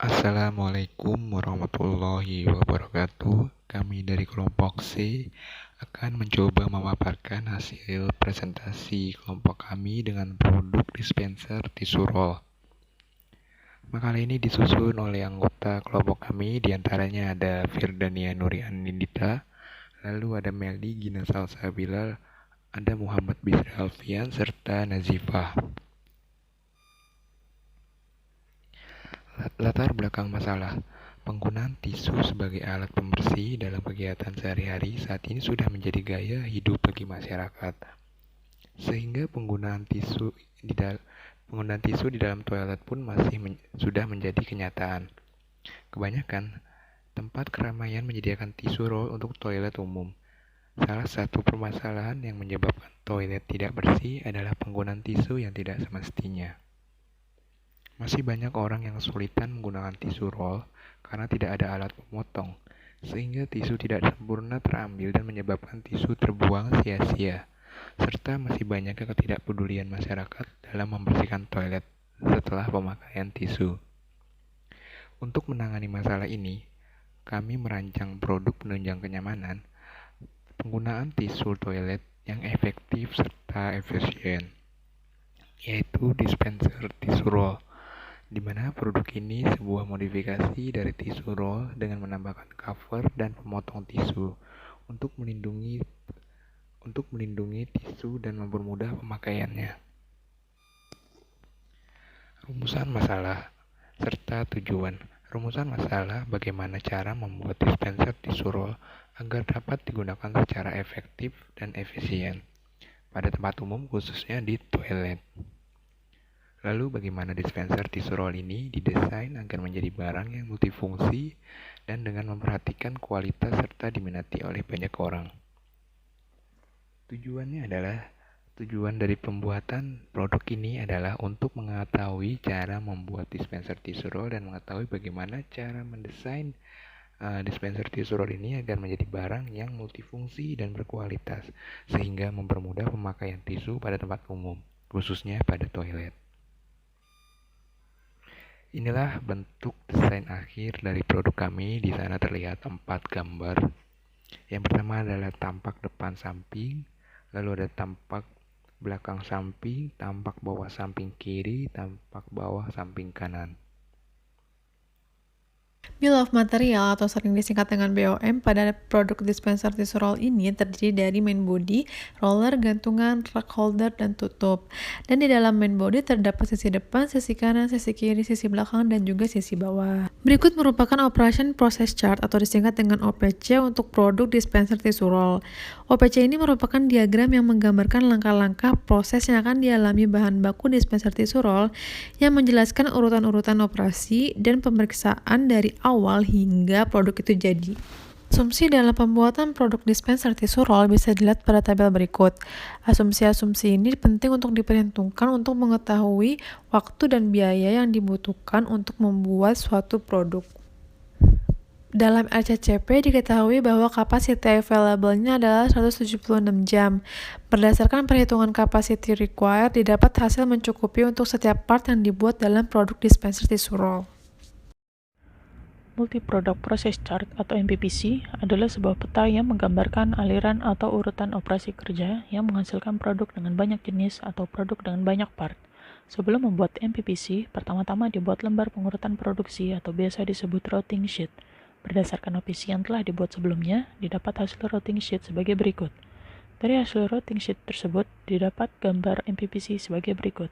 Assalamualaikum warahmatullahi wabarakatuh. Kami dari kelompok C akan mencoba memaparkan hasil presentasi kelompok kami dengan produk dispenser tisu roll. Makalah ini disusun oleh anggota kelompok kami, diantaranya ada Firdania Nuri Anindita, lalu ada Meldi Gina Salsabila, ada Muhammad Bisri Alfian, serta Nazifah. Latar belakang masalah. Penggunaan tisu sebagai alat pembersih dalam kegiatan sehari-hari saat ini sudah menjadi gaya hidup bagi masyarakat. Sehingga penggunaan tisu di dalam toilet pun sudah menjadi kenyataan. Kebanyakan tempat keramaian menyediakan tisu roll untuk toilet umum. Salah satu permasalahan yang menyebabkan toilet tidak bersih adalah penggunaan tisu yang tidak semestinya. Masih banyak orang yang kesulitan menggunakan tisu roll karena tidak ada alat pemotong, sehingga tisu tidak sempurna terambil dan menyebabkan tisu terbuang sia-sia, serta masih banyak ketidakpedulian masyarakat dalam membersihkan toilet setelah pemakaian tisu. Untuk menangani masalah ini, kami merancang produk penunjang kenyamanan, penggunaan tisu toilet yang efektif serta efisien, yaitu dispenser tisu roll, di mana produk ini sebuah modifikasi dari tisu roll dengan menambahkan cover dan pemotong tisu untuk melindungi tisu dan mempermudah pemakaiannya. Rumusan masalah serta tujuan. Rumusan masalah bagaimana cara membuat dispenser tisu roll agar dapat digunakan secara efektif dan efisien pada tempat umum, khususnya di toilet. Lalu bagaimana dispenser tisu roll ini didesain agar menjadi barang yang multifungsi dan dengan memperhatikan kualitas serta diminati oleh banyak orang. Tujuan dari pembuatan produk ini adalah untuk mengetahui cara membuat dispenser tisu roll dan mengetahui bagaimana cara mendesain dispenser tisu roll ini agar menjadi barang yang multifungsi dan berkualitas, sehingga mempermudah pemakaian tisu pada tempat umum, khususnya pada toilet. Inilah bentuk desain akhir dari produk kami. Di sana terlihat 4 gambar. Yang pertama adalah tampak depan samping, lalu ada tampak belakang samping, tampak bawah samping kiri, tampak bawah samping kanan. Bill of Material atau sering disingkat dengan BOM pada produk dispenser tisu roll ini terdiri dari main body, roller, gantungan, rack holder, dan tutup. Dan di dalam main body terdapat sisi depan, sisi kanan, sisi kiri, sisi belakang, dan juga sisi bawah. Berikut merupakan Operation Process Chart atau disingkat dengan OPC untuk produk dispenser tisu roll. OPC ini merupakan diagram yang menggambarkan langkah-langkah proses yang akan dialami bahan baku dispenser tisu roll yang menjelaskan urutan-urutan operasi dan pemeriksaan dari awal hingga produk itu jadi. Asumsi dalam pembuatan produk dispenser tisu roll bisa dilihat pada tabel berikut. Asumsi-asumsi ini penting untuk diperhitungkan untuk mengetahui waktu dan biaya yang dibutuhkan untuk membuat suatu produk. Dalam RCCP diketahui bahwa capacity available-nya adalah 176 jam. Berdasarkan perhitungan capacity required, didapat hasil mencukupi untuk setiap part yang dibuat dalam produk dispenser tisu roll. Multi-Product Process Chart atau MPPC adalah sebuah peta yang menggambarkan aliran atau urutan operasi kerja yang menghasilkan produk dengan banyak jenis atau produk dengan banyak part. Sebelum membuat MPPC, pertama-tama dibuat lembar pengurutan produksi atau biasa disebut routing sheet. Berdasarkan OPC yang telah dibuat sebelumnya, didapat hasil routing sheet sebagai berikut. Dari hasil routing sheet tersebut, didapat gambar MPPC sebagai berikut.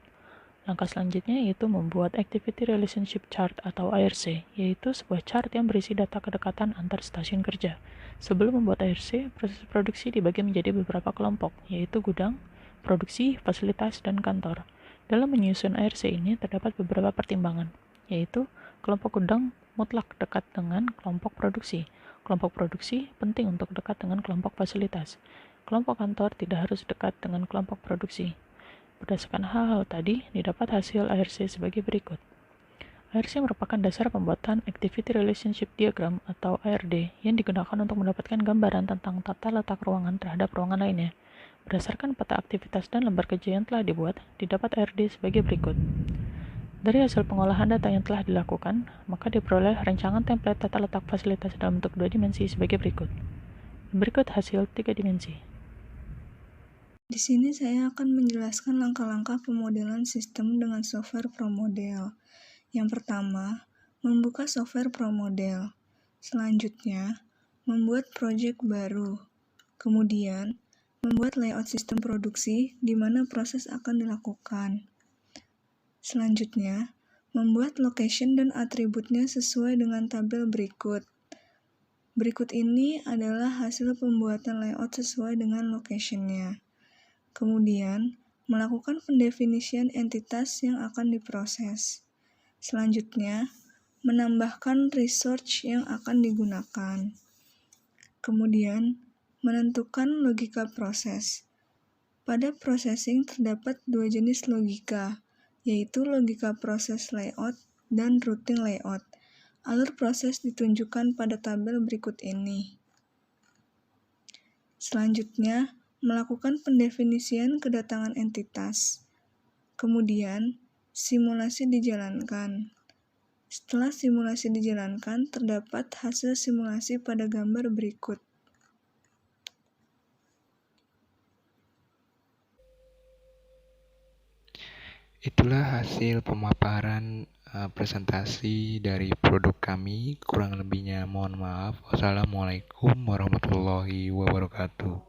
Langkah selanjutnya yaitu membuat Activity Relationship Chart atau ARC, yaitu sebuah chart yang berisi data kedekatan antar stasiun kerja. Sebelum membuat ARC, proses produksi dibagi menjadi beberapa kelompok, yaitu gudang, produksi, fasilitas, dan kantor. Dalam menyusun ARC ini terdapat beberapa pertimbangan, yaitu kelompok gudang mutlak dekat dengan kelompok produksi. Kelompok produksi penting untuk dekat dengan kelompok fasilitas. Kelompok kantor tidak harus dekat dengan kelompok produksi. Berdasarkan hal-hal tadi, didapat hasil ARC sebagai berikut. ARC merupakan dasar pembuatan Activity Relationship Diagram atau ARD yang digunakan untuk mendapatkan gambaran tentang tata letak ruangan terhadap ruangan lainnya. Berdasarkan peta aktivitas dan lembar kerja yang telah dibuat, didapat ARD sebagai berikut. Dari hasil pengolahan data yang telah dilakukan, maka diperoleh rancangan template tata letak fasilitas dalam bentuk 2 dimensi sebagai berikut. Berikut hasil 3 dimensi. Di sini saya akan menjelaskan langkah-langkah pemodelan sistem dengan software ProModel. Yang pertama, membuka software ProModel. Selanjutnya, membuat proyek baru. Kemudian, membuat layout sistem produksi di mana proses akan dilakukan. Selanjutnya, membuat location dan atributnya sesuai dengan tabel berikut. Berikut ini adalah hasil pembuatan layout sesuai dengan location-nya. Kemudian, melakukan pendefinisian entitas yang akan diproses. Selanjutnya, menambahkan resource yang akan digunakan. Kemudian, menentukan logika proses. Pada processing terdapat 2 jenis logika, yaitu logika proses layout dan routing layout. Alur proses ditunjukkan pada tabel berikut ini. Selanjutnya, melakukan pendefinisian kedatangan entitas. Kemudian, simulasi dijalankan. Setelah simulasi dijalankan, terdapat hasil simulasi pada gambar berikut. Itulah hasil pemaparan presentasi dari produk kami. Kurang lebihnya mohon maaf. Wassalamualaikum warahmatullahi wabarakatuh.